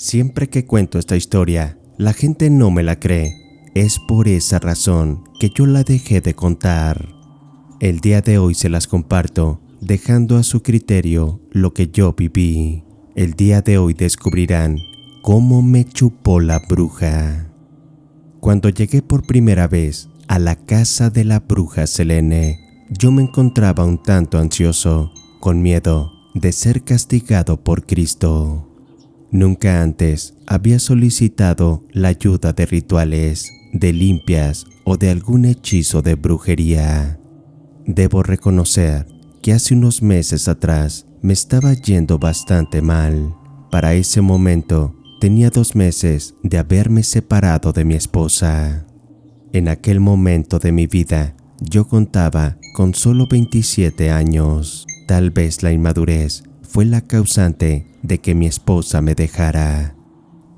Siempre que cuento esta historia, la gente no me la cree. Es por esa razón que yo la dejé de contar. El día de hoy se las comparto, dejando a su criterio lo que yo viví. El día de hoy descubrirán cómo me chupó la bruja. Cuando llegué por primera vez a la casa de la bruja Selene, yo me encontraba un tanto ansioso, con miedo de ser castigado por Cristo. Nunca antes había solicitado la ayuda de rituales, de limpias o de algún hechizo de brujería. Debo reconocer que hace unos meses atrás me estaba yendo bastante mal. Para ese momento tenía 2 meses de haberme separado de mi esposa. En aquel momento de mi vida yo contaba con solo 27 años. Tal vez la inmadurez fue la causante de que mi esposa me dejara.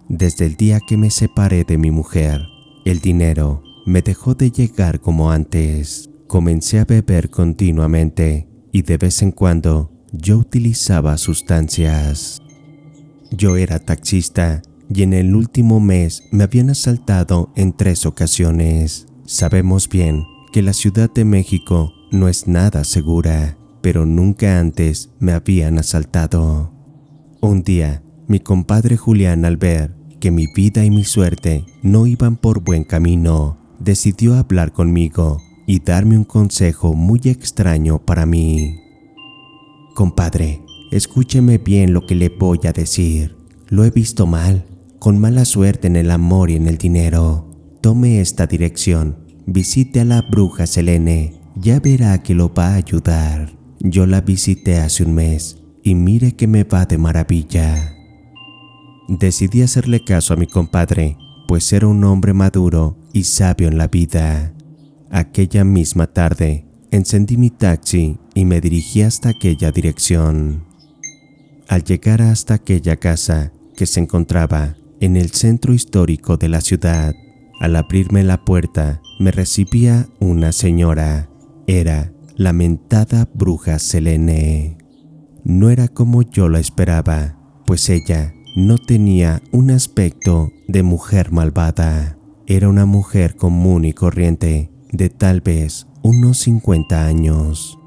Desde el día que me separé de mi mujer, el dinero me dejó de llegar como antes. Comencé a beber continuamente y de vez en cuando yo utilizaba sustancias. Yo era taxista y en el último mes me habían asaltado en 3 ocasiones. Sabemos bien que la Ciudad de México no es nada segura, pero nunca antes me habían asaltado. Un día, mi compadre Julián, al ver que mi vida y mi suerte no iban por buen camino, decidió hablar conmigo y darme un consejo muy extraño para mí. Compadre, escúcheme bien lo que le voy a decir. Lo he visto mal, con mala suerte en el amor y en el dinero. Tome esta dirección, visite a la bruja Selene, ya verá que lo va a ayudar. Yo la visité hace un mes y mire que me va de maravilla. Decidí hacerle caso a mi compadre, pues era un hombre maduro y sabio en la vida. Aquella misma tarde, encendí mi taxi y me dirigí hasta aquella dirección. Al llegar hasta aquella casa, que se encontraba en el centro histórico de la ciudad, al abrirme la puerta, me recibía una señora. Era la mentada bruja Selene. No era como yo la esperaba, pues ella no tenía un aspecto de mujer malvada. Era una mujer común y corriente, de tal vez unos 50 años.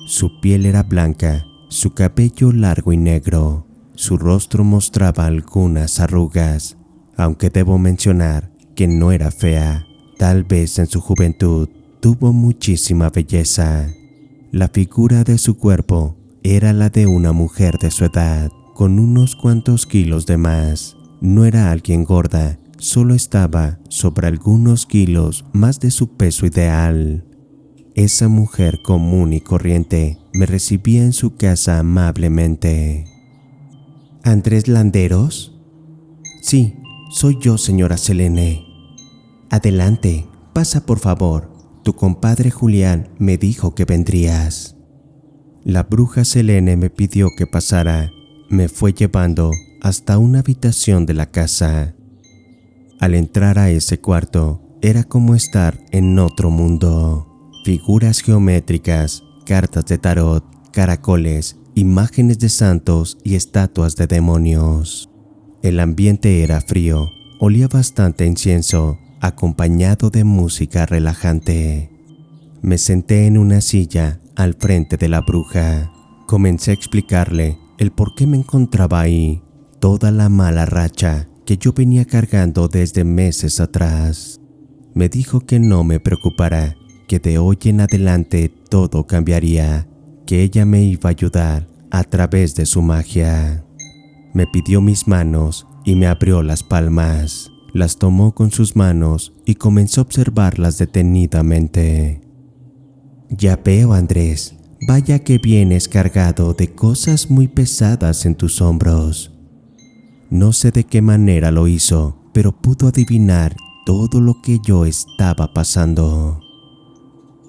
Su piel era blanca, su cabello largo y negro. Su rostro mostraba algunas arrugas, aunque debo mencionar que no era fea. Tal vez en su juventud tuvo muchísima belleza. La figura de su cuerpo era la de una mujer de su edad, con unos cuantos kilos de más. No era alguien gorda, solo estaba sobre algunos kilos más de su peso ideal. Esa mujer común y corriente me recibía en su casa amablemente. ¿Andrés Landeros? Sí, soy yo, señora Selene. Adelante, pasa por favor. Tu compadre Julián me dijo que vendrías. La bruja Selene me pidió que pasara. Me fue llevando hasta una habitación de la casa. Al entrar a ese cuarto, era como estar en otro mundo. Figuras geométricas, cartas de tarot, caracoles, imágenes de santos y estatuas de demonios. El ambiente era frío, olía bastante a incienso, acompañado de música relajante. Me senté en una silla al frente de la bruja. Comencé a explicarle el por qué me encontraba ahí, toda la mala racha que yo venía cargando desde meses atrás. Me dijo que no me preocupara, que de hoy en adelante todo cambiaría, que ella me iba a ayudar a través de su magia. Me pidió mis manos y me abrió las palmas. Las tomó con sus manos y comenzó a observarlas detenidamente. Ya veo, Andrés, vaya que vienes cargado de cosas muy pesadas en tus hombros. No sé de qué manera lo hizo, pero pudo adivinar todo lo que yo estaba pasando.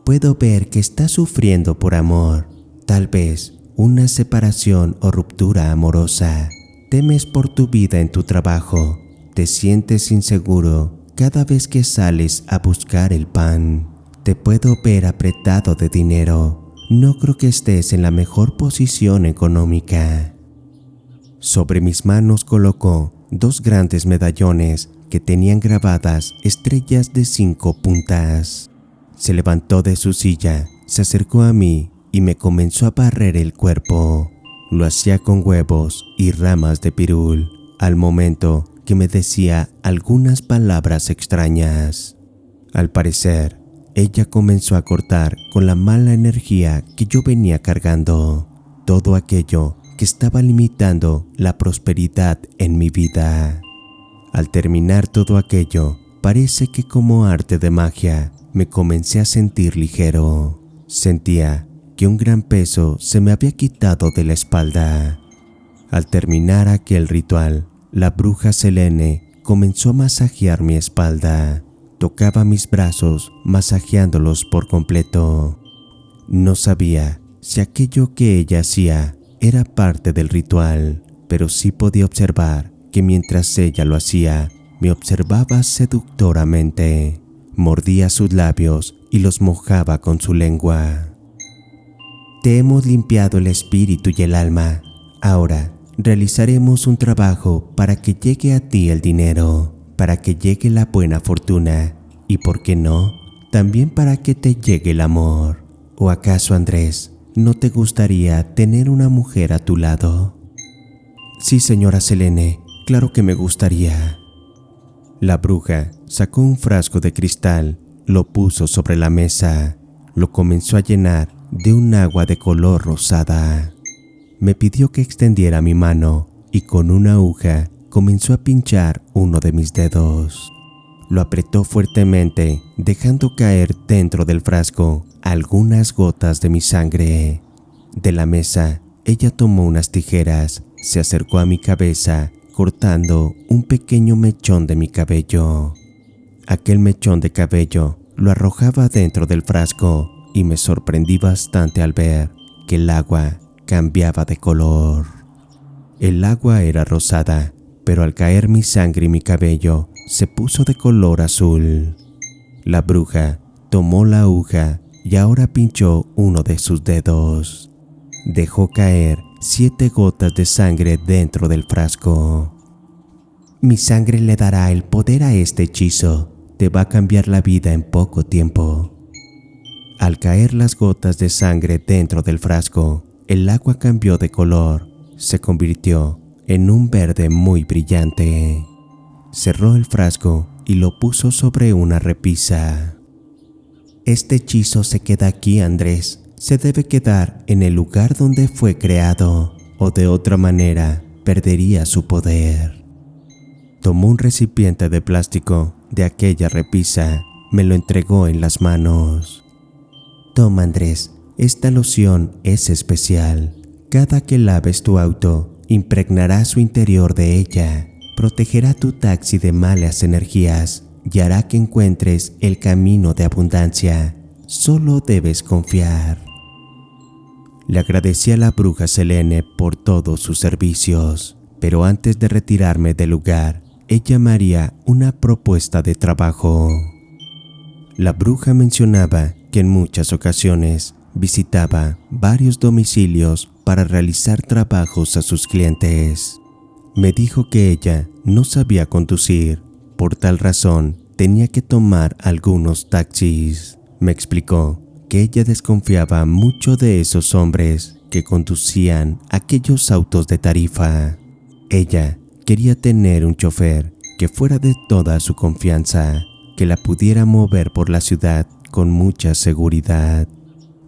Puedo ver que estás sufriendo por amor, tal vez una separación o ruptura amorosa. Temes por tu vida en tu trabajo. Te sientes inseguro cada vez que sales a buscar el pan. Te puedo ver apretado de dinero. No creo que estés en la mejor posición económica. Sobre mis manos colocó 2 grandes medallones que tenían grabadas estrellas de 5 puntas. Se levantó de su silla, se acercó a mí y me comenzó a barrer el cuerpo. Lo hacía con huevos y ramas de pirul, al momento que me decía algunas palabras extrañas. Al parecer, ella comenzó a cortar con la mala energía que yo venía cargando, todo aquello que estaba limitando la prosperidad en mi vida. Al terminar todo aquello, parece que como arte de magia, me comencé a sentir ligero. Sentía que un gran peso se me había quitado de la espalda. Al terminar aquel ritual, la bruja Selene comenzó a masajear mi espalda. Tocaba mis brazos, masajeándolos por completo. No sabía si aquello que ella hacía era parte del ritual, pero sí podía observar que mientras ella lo hacía, me observaba seductoramente. Mordía sus labios y los mojaba con su lengua. Te hemos limpiado el espíritu y el alma. Ahora realizaremos un trabajo para que llegue a ti el dinero, para que llegue la buena fortuna y, ¿por qué no?, también para que te llegue el amor. ¿O acaso, Andrés, no te gustaría tener una mujer a tu lado? Sí, señora Selene, claro que me gustaría. La bruja sacó un frasco de cristal, lo puso sobre la mesa, lo comenzó a llenar de un agua de color rosada. Me pidió que extendiera mi mano y con una aguja comenzó a pinchar uno de mis dedos. Lo apretó fuertemente, dejando caer dentro del frasco algunas gotas de mi sangre. De la mesa, ella tomó unas tijeras, se acercó a mi cabeza, cortando un pequeño mechón de mi cabello. Aquel mechón de cabello lo arrojaba dentro del frasco y me sorprendí bastante al ver que el agua cambiaba de color. El agua era rosada, pero al caer mi sangre y mi cabello se puso de color azul. La bruja tomó la aguja y ahora pinchó uno de sus dedos. Dejó caer 7 gotas de sangre dentro del frasco. Mi sangre le dará el poder a este hechizo. Te va a cambiar la vida en poco tiempo. Al caer las gotas de sangre dentro del frasco, el agua cambió de color. Se convirtió en un verde muy brillante. Cerró el frasco y lo puso sobre una repisa. Este hechizo se queda aquí, Andrés. Se debe quedar en el lugar donde fue creado, o de otra manera perdería su poder. Tomó un recipiente de plástico de aquella repisa, me lo entregó en las manos. Toma, Andrés, esta loción es especial. Cada que laves tu auto, impregnará su interior de ella, protegerá tu taxi de malas energías y hará que encuentres el camino de abundancia. Solo debes confiar. Le agradecí a la bruja Selene por todos sus servicios, pero antes de retirarme del lugar, ella me haría una propuesta de trabajo. La bruja mencionaba que en muchas ocasiones visitaba varios domicilios para realizar trabajos a sus clientes. Me dijo que ella no sabía conducir, por tal razón tenía que tomar algunos taxis. Me explicó que ella desconfiaba mucho de esos hombres que conducían aquellos autos de tarifa. Ella quería tener un chofer que fuera de toda su confianza, que la pudiera mover por la ciudad con mucha seguridad.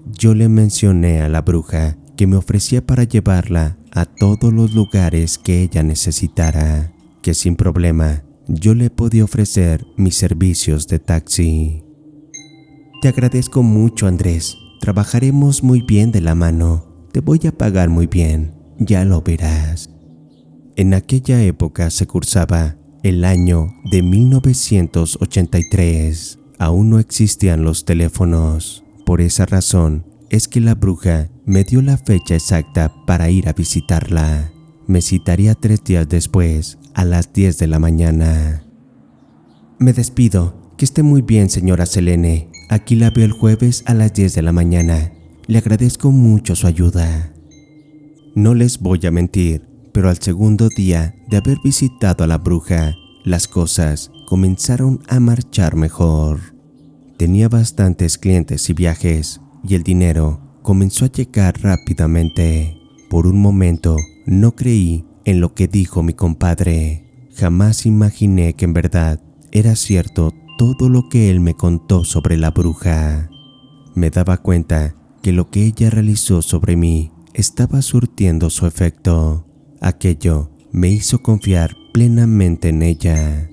Yo le mencioné a la bruja que me ofrecía para llevarla a todos los lugares que ella necesitara, que sin problema yo le podía ofrecer mis servicios de taxi. Te agradezco mucho, Andrés. Trabajaremos muy bien de la mano. Te voy a pagar muy bien, ya lo verás. En aquella época se cursaba el año de 1983. Aún no existían los teléfonos. Por esa razón es que la bruja me dio la fecha exacta para ir a visitarla. Me citaría 3 días después, a las 10 de la mañana. Me despido. Que esté muy bien, señora Selene. Aquí la veo el jueves a las 10 de la mañana. Le agradezco mucho su ayuda. No les voy a mentir, pero al segundo día de haber visitado a la bruja, las cosas comenzaron a marchar mejor. Tenía bastantes clientes y viajes, y el dinero comenzó a llegar rápidamente. Por un momento no creí en lo que dijo mi compadre. Jamás imaginé que en verdad era cierto todo lo que él me contó sobre la bruja. Me daba cuenta que lo que ella realizó sobre mí estaba surtiendo su efecto. Aquello me hizo confiar plenamente en ella.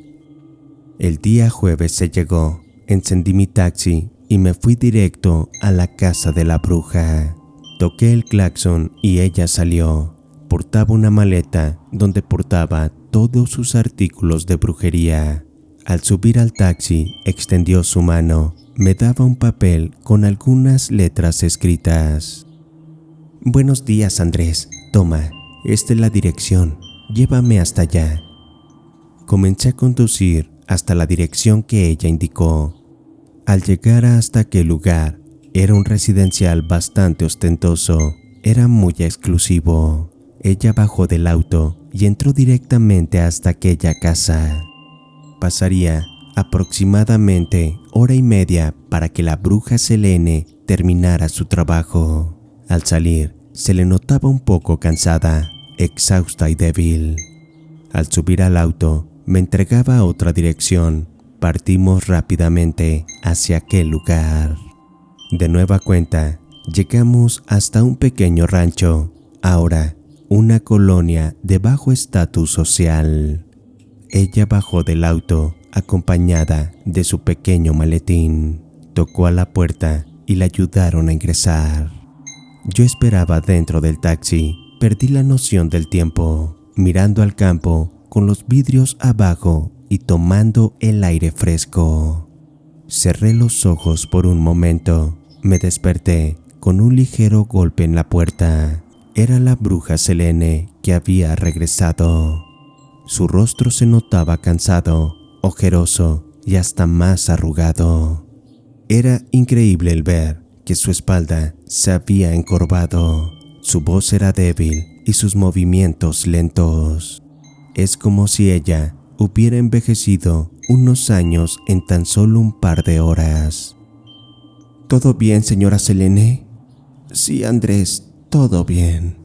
El día jueves se llegó, encendí mi taxi y me fui directo a la casa de la bruja. Toqué el claxon y ella salió. Portaba una maleta donde portaba todos sus artículos de brujería. Al subir al taxi, extendió su mano. Me daba un papel con algunas letras escritas. Buenos días, Andrés. Toma, esta es la dirección. Llévame hasta allá. Comencé a conducir hasta la dirección que ella indicó. Al llegar hasta aquel lugar, era un residencial bastante ostentoso. Era muy exclusivo. Ella bajó del auto y entró directamente hasta aquella casa. Pasaría aproximadamente hora y media para que la bruja Selene terminara su trabajo. Al salir, se le notaba un poco cansada, exhausta y débil. Al subir al auto, me entregaba a otra dirección. Partimos rápidamente hacia aquel lugar. De nueva cuenta, llegamos hasta un pequeño rancho, ahora una colonia de bajo estatus social. Ella bajó del auto acompañada de su pequeño maletín. Tocó a la puerta y la ayudaron a ingresar. Yo esperaba dentro del taxi. Perdí la noción del tiempo, mirando al campo con los vidrios abajo y tomando el aire fresco. Cerré los ojos por un momento. Me desperté con un ligero golpe en la puerta. Era la bruja Selene que había regresado. Su rostro se notaba cansado, ojeroso y hasta más arrugado. Era increíble el ver que su espalda se había encorvado. Su voz era débil y sus movimientos lentos. Es como si ella hubiera envejecido unos años en tan solo un par de horas. ¿Todo bien, señora Selene? Sí, Andrés, todo bien.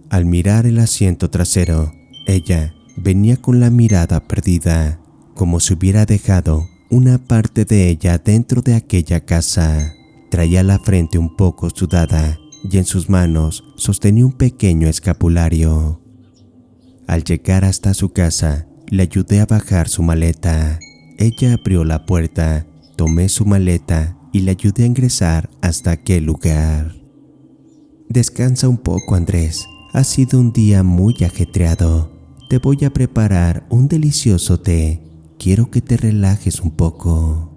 Al mirar el asiento trasero, ella venía con la mirada perdida, como si hubiera dejado una parte de ella dentro de aquella casa. Traía la frente un poco sudada y en sus manos sostenía un pequeño escapulario. Al llegar hasta su casa, le ayudé a bajar su maleta. Ella abrió la puerta, tomé su maleta y le ayudé a ingresar hasta aquel lugar. Descansa un poco, Andrés. Ha sido un día muy ajetreado. Te voy a preparar un delicioso té. Quiero que te relajes un poco.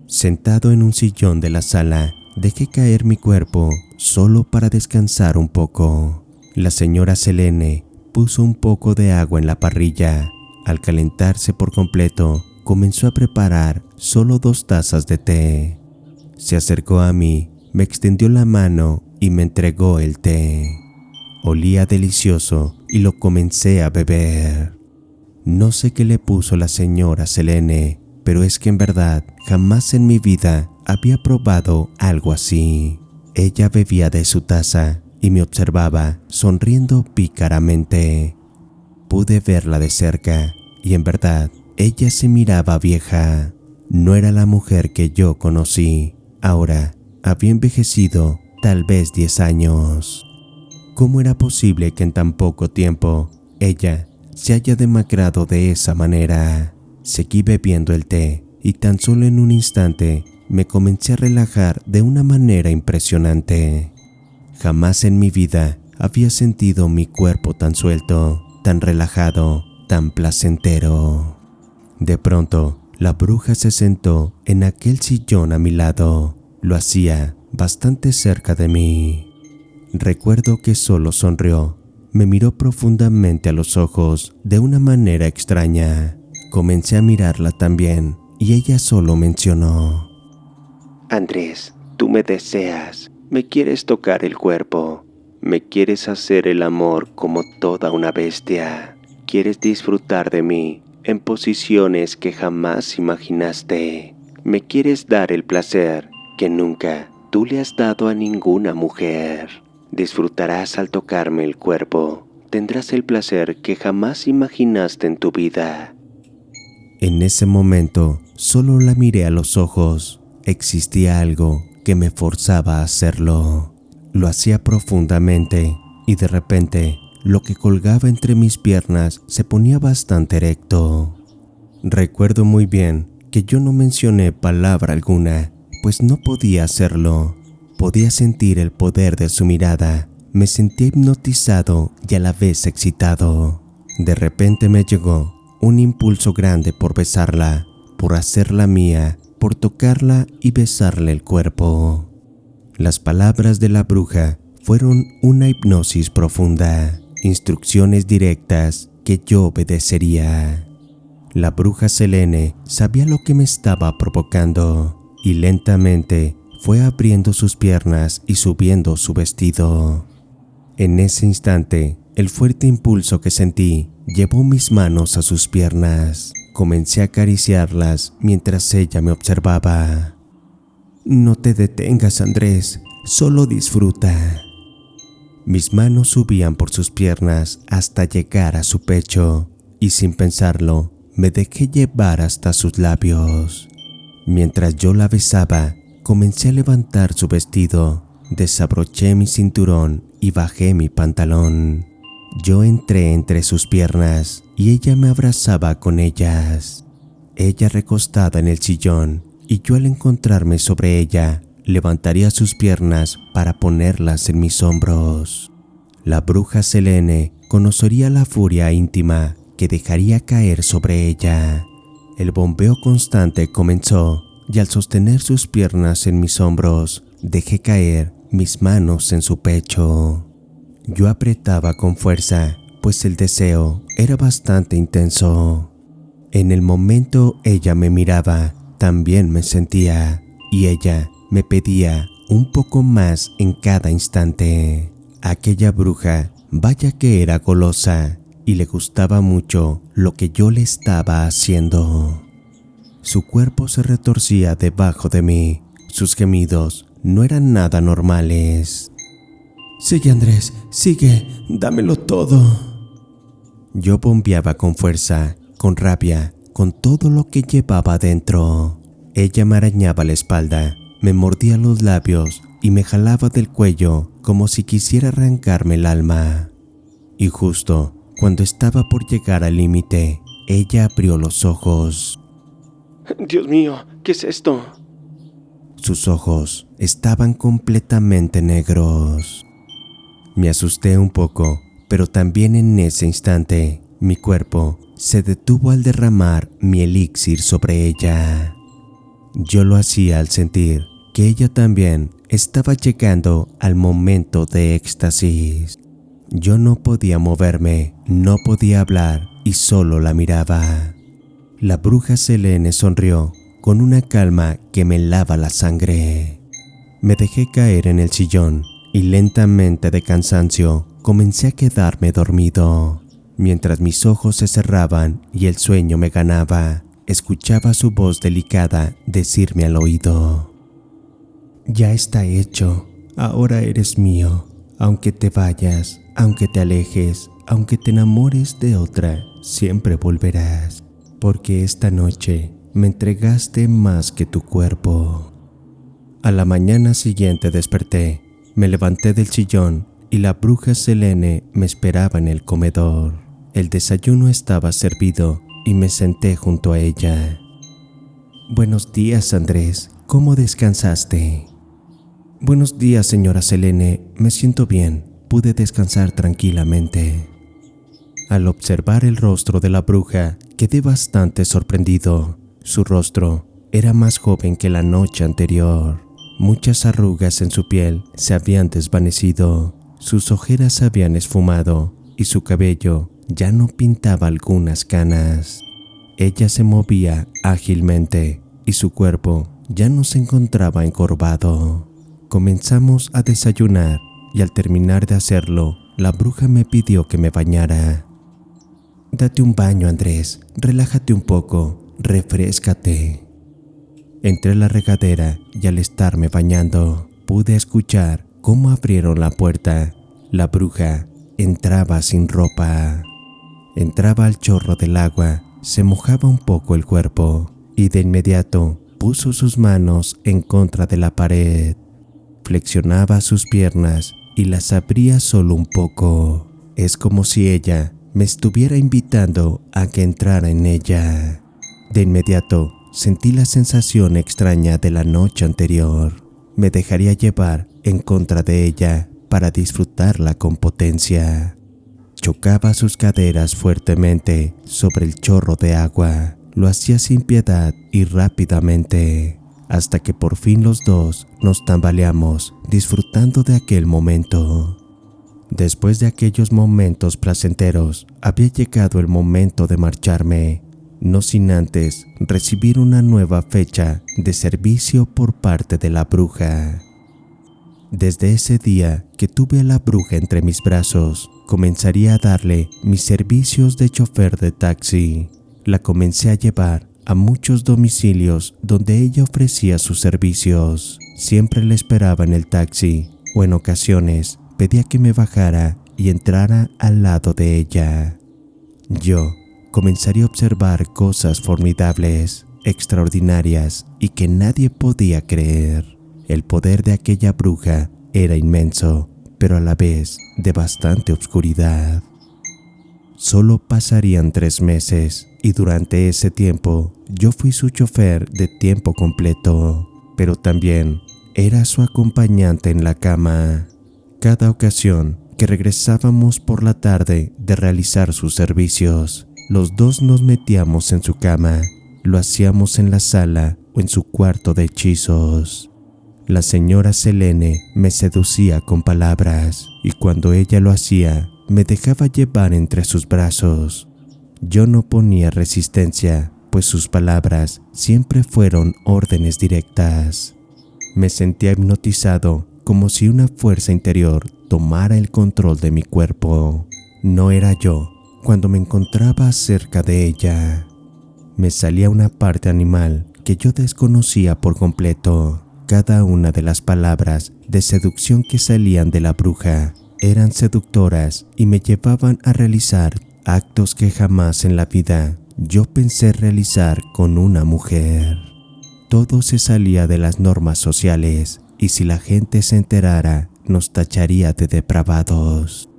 Sentado en un sillón de la sala, dejé caer mi cuerpo solo para descansar un poco. La señora Selene puso un poco de agua en la parrilla. Al calentarse por completo, comenzó a preparar solo 2 tazas de té. Se acercó a mí, me extendió la mano y me entregó el té. Olía delicioso y lo comencé a beber. No sé qué le puso la señora Selene, pero es que en verdad jamás en mi vida había probado algo así. Ella bebía de su taza y me observaba sonriendo pícaramente. Pude verla de cerca y en verdad ella se miraba vieja. No era la mujer que yo conocí. Ahora había envejecido tal vez 10 años. ¿Cómo era posible que en tan poco tiempo ella se haya demacrado de esa manera? Seguí bebiendo el té y tan solo en un instante me comencé a relajar de una manera impresionante. Jamás en mi vida había sentido mi cuerpo tan suelto, tan relajado, tan placentero. De pronto, la bruja se sentó en aquel sillón a mi lado. Lo hacía bastante cerca de mí. Recuerdo que solo sonrió. Me miró profundamente a los ojos de una manera extraña. Comencé a mirarla también y ella solo mencionó: Andrés, tú me deseas, me quieres tocar el cuerpo, Me quieres hacer el amor como toda una bestia. Quieres disfrutar de mí en posiciones que jamás imaginaste. Me quieres dar el placer que nunca tú le has dado a ninguna mujer. Disfrutarás al tocarme el cuerpo. Tendrás el placer que jamás imaginaste en tu vida. En ese momento, solo la miré a los ojos. Existía algo que me forzaba a hacerlo. Lo hacía profundamente y de repente, lo que colgaba entre mis piernas se ponía bastante erecto. Recuerdo muy bien que yo no mencioné palabra alguna, pues no podía hacerlo. Podía sentir el poder de su mirada. Me sentí hipnotizado y a la vez excitado. De repente me llegó un impulso grande por besarla, por hacerla mía, por tocarla y besarle el cuerpo. Las palabras de la bruja fueron una hipnosis profunda, instrucciones directas que yo obedecería. La bruja Selene sabía lo que me estaba provocando y lentamente fue abriendo sus piernas y subiendo su vestido. En ese instante, el fuerte impulso que sentí llevó mis manos a sus piernas. Comencé a acariciarlas mientras ella me observaba. No te detengas, Andrés, solo disfruta. Mis manos subían por sus piernas hasta llegar a su pecho y sin pensarlo, me dejé llevar hasta sus labios. Mientras yo la besaba, comencé a levantar su vestido, desabroché mi cinturón y bajé mi pantalón. Yo entré entre sus piernas y ella me abrazaba con ellas. Ella recostada en el sillón y yo al encontrarme sobre ella, levantaría sus piernas para ponerlas en mis hombros. La bruja Selene conocería la furia íntima que dejaría caer sobre ella. El bombeo constante comenzó y al sostener sus piernas en mis hombros, dejé caer mis manos en su pecho. Yo apretaba con fuerza, pues el deseo era bastante intenso. En el momento ella me miraba, también me sentía, y ella me pedía un poco más en cada instante. Aquella bruja, vaya que era golosa, y le gustaba mucho lo que yo le estaba haciendo. Su cuerpo se retorcía debajo de mí, sus gemidos no eran nada normales. Sigue, Andrés, sigue, dámelo todo. Yo bombeaba con fuerza, con rabia, con todo lo que llevaba dentro. Ella me arañaba la espalda, me mordía los labios y me jalaba del cuello como si quisiera arrancarme el alma. Y justo cuando estaba por llegar al límite, ella abrió los ojos. Dios mío, ¿qué es esto? Sus ojos estaban completamente negros. Me asusté un poco, pero también en ese instante, mi cuerpo se detuvo al derramar mi elixir sobre ella. Yo lo hacía al sentir que ella también estaba llegando al momento de éxtasis. Yo no podía moverme, no podía hablar y solo la miraba. La bruja Selene sonrió con una calma que me helaba la sangre. Me dejé caer en el sillón y lentamente de cansancio comencé a quedarme dormido. Mientras mis ojos se cerraban y el sueño me ganaba, escuchaba su voz delicada decirme al oído: ya está hecho, ahora eres mío. Aunque te vayas, aunque te alejes, aunque te enamores de otra, siempre volverás, porque esta noche me entregaste más que tu cuerpo. A la mañana siguiente desperté, me levanté del sillón y la bruja Selene me esperaba en el comedor. El desayuno estaba servido y me senté junto a ella. Buenos días, Andrés, ¿cómo descansaste? Buenos días, señora Selene, me siento bien, pude descansar tranquilamente. Al observar el rostro de la bruja, quedé bastante sorprendido. Su rostro era más joven que la noche anterior. Muchas arrugas en su piel se habían desvanecido, sus ojeras se habían esfumado y su cabello ya no pintaba algunas canas. Ella se movía ágilmente y su cuerpo ya no se encontraba encorvado. Comenzamos a desayunar y al terminar de hacerlo, la bruja me pidió que me bañara. «Date un baño, Andrés, relájate un poco, refréscate». Entré a la regadera y al estarme bañando, pude escuchar cómo abrieron la puerta. La bruja entraba sin ropa. Entraba al chorro del agua, se mojaba un poco el cuerpo y de inmediato puso sus manos en contra de la pared. Flexionaba sus piernas y las abría solo un poco. Es como si ella me estuviera invitando a que entrara en ella. De inmediato sentí la sensación extraña de la noche anterior. Me dejaría llevar en contra de ella para disfrutarla con potencia. Chocaba sus caderas fuertemente sobre el chorro de agua. Lo hacía sin piedad y rápidamente, hasta que por fin los dos nos tambaleamos disfrutando de aquel momento. Después de aquellos momentos placenteros, había llegado el momento de marcharme, no sin antes recibir una nueva fecha de servicio por parte de la bruja. Desde ese día que tuve a la bruja entre mis brazos, comenzaría a darle mis servicios de chofer de taxi. La comencé a llevar a muchos domicilios donde ella ofrecía sus servicios. Siempre la esperaba en el taxi o en ocasiones pedía que me bajara y entrara al lado de ella. Yo comenzaría a observar cosas formidables, extraordinarias y que nadie podía creer. El poder de aquella bruja era inmenso, pero a la vez de bastante oscuridad. Solo pasarían 3 meses y durante ese tiempo yo fui su chofer de tiempo completo, pero también era su acompañante en la cama. Cada ocasión que regresábamos por la tarde de realizar sus servicios, los dos nos metíamos en su cama. Lo hacíamos en la sala o en su cuarto de hechizos. La señora Selene me seducía con palabras y cuando ella lo hacía, me dejaba llevar entre sus brazos. Yo no ponía resistencia, pues sus palabras siempre fueron órdenes directas. Me sentía hipnotizado, como si una fuerza interior tomara el control de mi cuerpo. No era yo cuando me encontraba cerca de ella. Me salía una parte animal que yo desconocía por completo. Cada una de las palabras de seducción que salían de la bruja eran seductoras y me llevaban a realizar actos que jamás en la vida yo pensé realizar con una mujer. Todo se salía de las normas sociales y si la gente se enterara nos tacharía de depravados.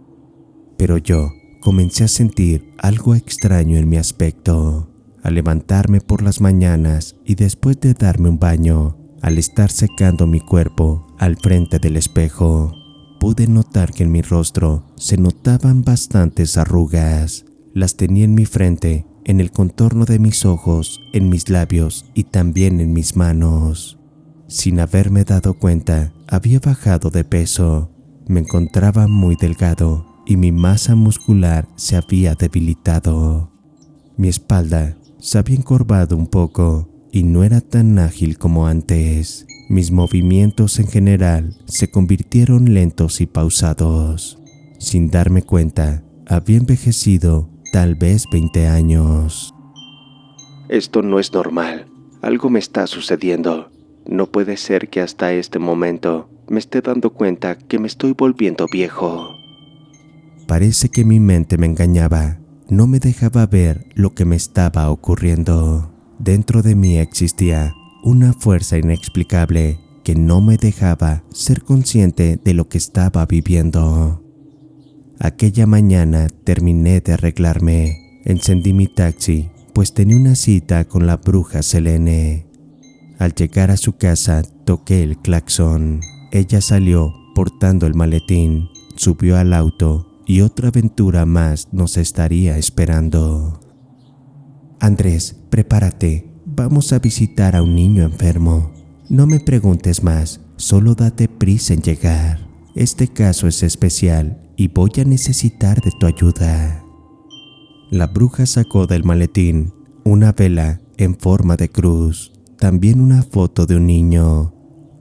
Pero yo comencé a sentir algo extraño en mi aspecto. Al levantarme por las mañanas y después de darme un baño, al estar secando mi cuerpo al frente del espejo, pude notar que en mi rostro se notaban bastantes arrugas. Las tenía en mi frente, en el contorno de mis ojos, en mis labios y también en mis manos. Sin haberme dado cuenta, había bajado de peso. Me encontraba muy delgado y mi masa muscular se había debilitado. Mi espalda se había encorvado un poco y no era tan ágil como antes. Mis movimientos en general se convirtieron lentos y pausados. Sin darme cuenta, había envejecido tal vez 20 años. Esto no es normal. Algo me está sucediendo. No puede ser que hasta este momento me esté dando cuenta que me estoy volviendo viejo. Parece que mi mente me engañaba. No me dejaba ver lo que me estaba ocurriendo. Dentro de mí existía una fuerza inexplicable que no me dejaba ser consciente de lo que estaba viviendo. Aquella mañana terminé de arreglarme, encendí mi taxi, pues tenía una cita con la bruja Selene. Al llegar a su casa toqué el claxon. Ella salió portando el maletín, subió al auto y otra aventura más nos estaría esperando. Andrés, prepárate, vamos a visitar a un niño enfermo. No me preguntes más, solo date prisa en llegar. Este caso es especial y voy a necesitar de tu ayuda. La bruja sacó del maletín una vela en forma de cruz, también una foto de un niño.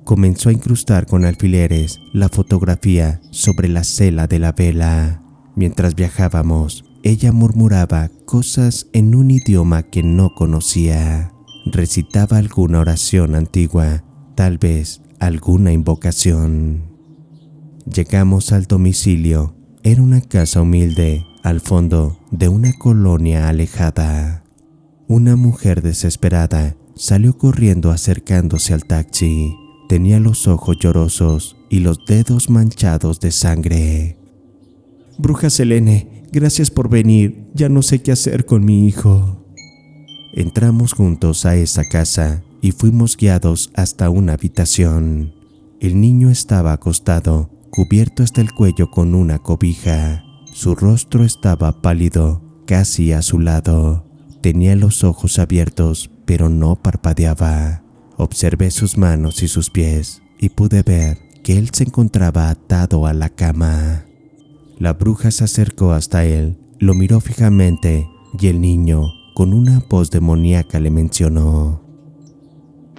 comenzó a incrustar con alfileres la fotografía sobre la cela de la vela. Mientras viajábamos, ella murmuraba cosas en un idioma que no conocía. Recitaba alguna oración antigua, tal vez alguna invocación. Llegamos al domicilio. Era una casa humilde, al fondo de una colonia alejada. Una mujer desesperada salió corriendo acercándose al taxi. Tenía los ojos llorosos y los dedos manchados de sangre. «Bruja Selene, gracias por venir. Ya no sé qué hacer con mi hijo». Entramos juntos a esa casa y fuimos guiados hasta una habitación. El niño estaba acostado, cubierto hasta el cuello con una cobija. Su rostro estaba pálido, casi azulado. Tenía los ojos abiertos, pero no parpadeaba. Observé sus manos y sus pies y pude ver que él se encontraba atado a la cama. La bruja se acercó hasta él, lo miró fijamente y el niño, con una voz demoníaca, le mencionó: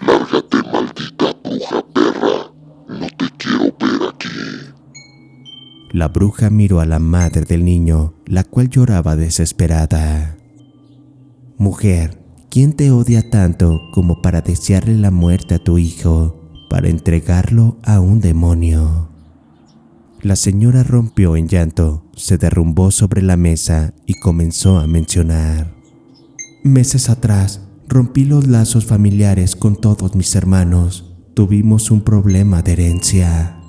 «Lárgate, maldita bruja perra. No te quiero ver aquí». La bruja miró a la madre del niño, la cual lloraba desesperada. «Mujer, ¿quién te odia tanto como para desearle la muerte a tu hijo, para entregarlo a un demonio?» La señora rompió en llanto, se derrumbó sobre la mesa y comenzó a mencionar: «Meses atrás, rompí los lazos familiares con todos mis hermanos. Tuvimos un problema de herencia.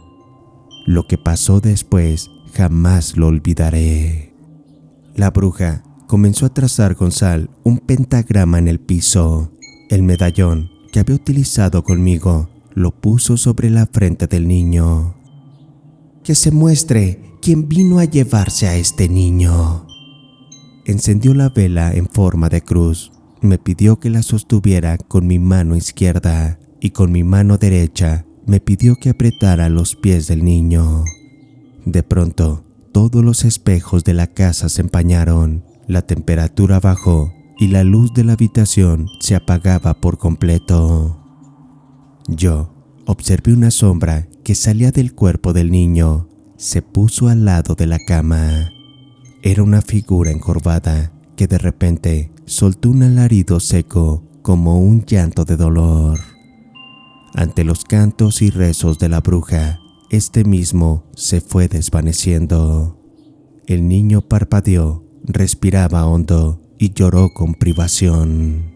Lo que pasó después jamás lo olvidaré». La bruja comenzó a trazar con sal un pentagrama en el piso. El medallón que había utilizado conmigo lo puso sobre la frente del niño. «Que se muestre quién vino a llevarse a este niño». Encendió la vela en forma de cruz. Me pidió que la sostuviera con mi mano izquierda y con mi mano derecha me pidió que apretara los pies del niño. De pronto, todos los espejos de la casa se empañaron, la temperatura bajó y la luz de la habitación se apagaba por completo. Yo observé una sombra que salía del cuerpo del niño. Se puso al lado de la cama. Era una figura encorvada que de repente soltó un alarido seco como un llanto de dolor. Ante los cantos y rezos de la bruja, este mismo se fue desvaneciendo. El niño parpadeó, respiraba hondo y lloró con privación.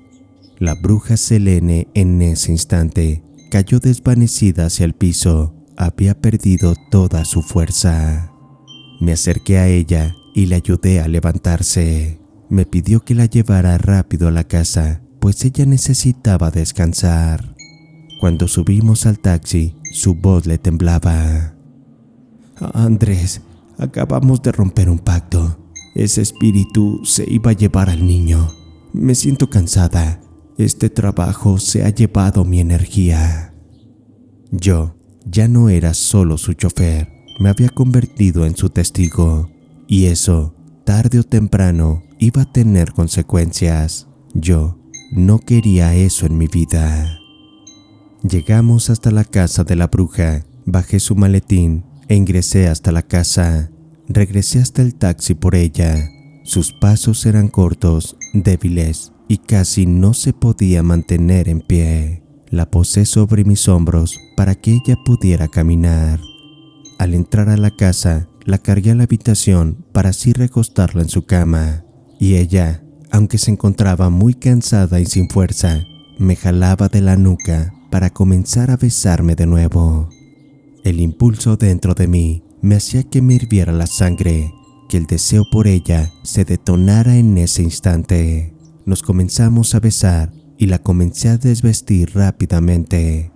La bruja Selene en ese instante cayó desvanecida hacia el piso. Había perdido toda su fuerza. Me acerqué a ella y le ayudé a levantarse. Me pidió que la llevara rápido a la casa, pues ella necesitaba descansar. Cuando subimos al taxi, su voz le temblaba. «Andrés, acabamos de romper un pacto. Ese espíritu se iba a llevar al niño. Me siento cansada. Este trabajo se ha llevado mi energía». Yo ya no era solo su chofer, me había convertido en su testigo. Y eso, tarde o temprano, iba a tener consecuencias. Yo no quería eso en mi vida. Llegamos hasta la casa de la bruja, bajé su maletín e ingresé hasta la casa. Regresé hasta el taxi por ella. Sus pasos eran cortos, débiles y casi no se podía mantener en pie. La posé sobre mis hombros para que ella pudiera caminar. Al entrar a la casa, la cargué a la habitación para así recostarla en su cama. Y ella, aunque se encontraba muy cansada y sin fuerza, me jalaba de la nuca para comenzar a besarme de nuevo. El impulso dentro de mí me hacía que me hirviera la sangre, que el deseo por ella se detonara en ese instante. Nos comenzamos a besar y la comencé a desvestir rápidamente.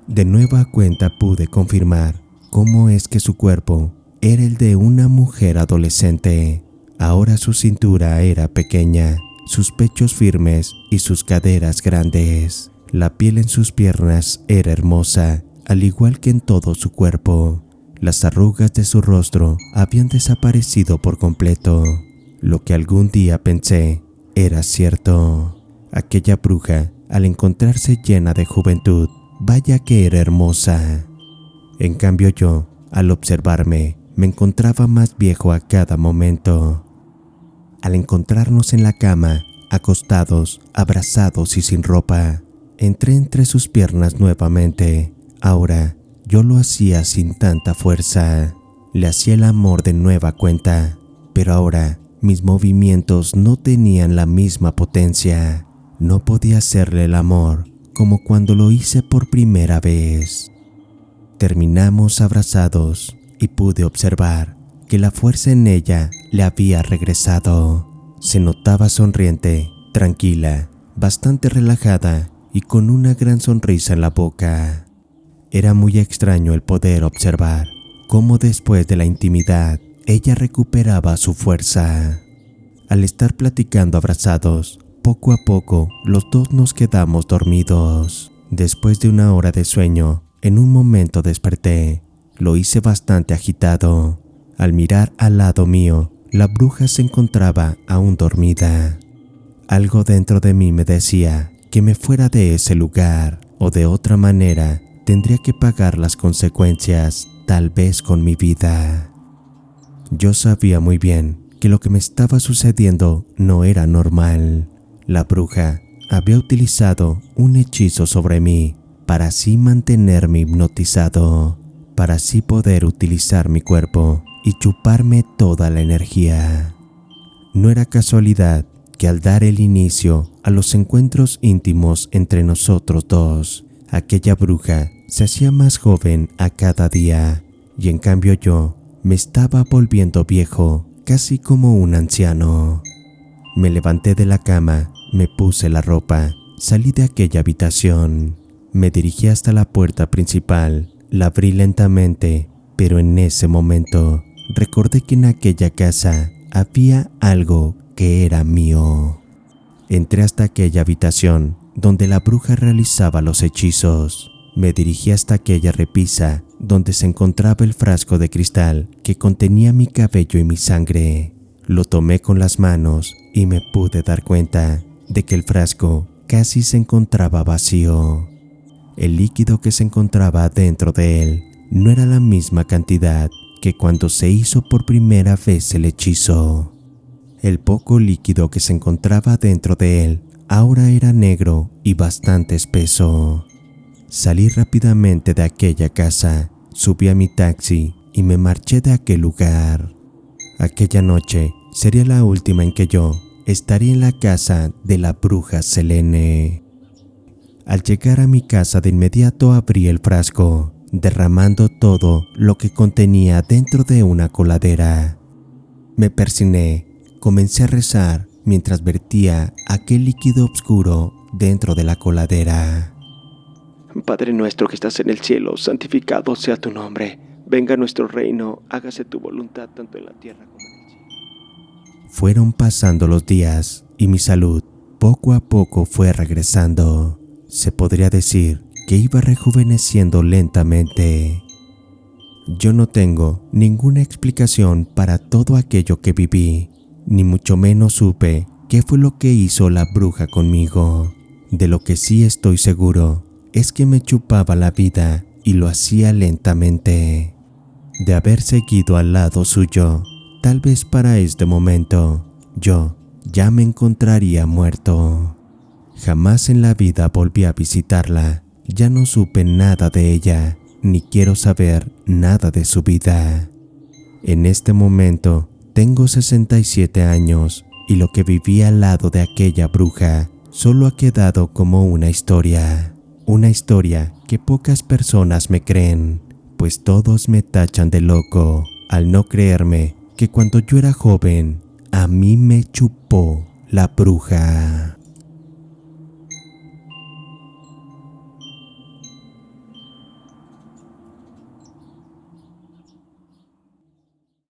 De nueva cuenta pude confirmar cómo es que su cuerpo era el de una mujer adolescente. Ahora su cintura era pequeña, sus pechos firmes y sus caderas grandes. La piel en sus piernas era hermosa, al igual que en todo su cuerpo. Las arrugas de su rostro habían desaparecido por completo. Lo que algún día pensé era cierto. Aquella bruja, al encontrarse llena de juventud, vaya que era hermosa. En cambio yo, al observarme, me encontraba más viejo a cada momento. Al encontrarnos en la cama, acostados, abrazados y sin ropa, entré entre sus piernas nuevamente. Ahora, yo lo hacía sin tanta fuerza. Le hacía el amor de nueva cuenta, pero ahora mis movimientos no tenían la misma potencia. No podía hacerle el amor como cuando lo hice por primera vez. Terminamos abrazados y pude observar que la fuerza en ella le había regresado. Se notaba sonriente, tranquila, bastante relajada y con una gran sonrisa en la boca. Era muy extraño el poder observar cómo después de la intimidad ella recuperaba su fuerza. Al estar platicando abrazados, poco a poco los dos nos quedamos dormidos. Después de una hora de sueño, en un momento desperté. Lo hice bastante agitado. Al mirar al lado mío, la bruja se encontraba aún dormida. Algo dentro de mí me decía que me fuera de ese lugar, o de otra manera tendría que pagar las consecuencias, tal vez con mi vida. Yo sabía muy bien que lo que me estaba sucediendo no era normal. La bruja había utilizado un hechizo sobre mí para así mantenerme hipnotizado, para así poder utilizar mi cuerpo y chuparme toda la energía. No era casualidad que al dar el inicio a los encuentros íntimos entre nosotros dos, aquella bruja se hacía más joven a cada día, y en cambio yo me estaba volviendo viejo, casi como un anciano. Me levanté de la cama, me puse la ropa, salí de aquella habitación, me dirigí hasta la puerta principal, la abrí lentamente, pero en ese momento recordé que en aquella casa había algo que era mío. Entré hasta aquella habitación donde la bruja realizaba los hechizos. Me dirigí hasta aquella repisa donde se encontraba el frasco de cristal que contenía mi cabello y mi sangre. Lo tomé con las manos y me pude dar cuenta de que el frasco casi se encontraba vacío. El líquido que se encontraba dentro de él no era la misma cantidad que cuando se hizo por primera vez el hechizo. El poco líquido que se encontraba dentro de él ahora era negro y bastante espeso. Salí rápidamente de aquella casa, subí a mi taxi y me marché de aquel lugar. Aquella noche sería la última en que yo estaría en la casa de la bruja Selene. Al llegar a mi casa de inmediato abrí el frasco, derramando todo lo que contenía dentro de una coladera. Me persigné, comencé a rezar mientras vertía aquel líquido oscuro dentro de la coladera. Padre nuestro que estás en el cielo, santificado sea tu nombre. Venga nuestro reino, hágase tu voluntad tanto en la tierra como en el cielo. Fueron pasando los días y mi salud poco a poco fue regresando. Se podría decir que iba rejuveneciendo lentamente. Yo no tengo ninguna explicación para todo aquello que viví, ni mucho menos supe qué fue lo que hizo la bruja conmigo. De lo que sí estoy seguro es que me chupaba la vida y lo hacía lentamente. De haber seguido al lado suyo, tal vez para este momento, yo ya me encontraría muerto. Jamás en la vida volví a visitarla, ya no supe nada de ella, ni quiero saber nada de su vida. En este momento tengo 67 años y lo que viví al lado de aquella bruja solo ha quedado como una historia que pocas personas me creen, pues todos me tachan de loco al no creerme que cuando yo era joven a mí me chupó la bruja.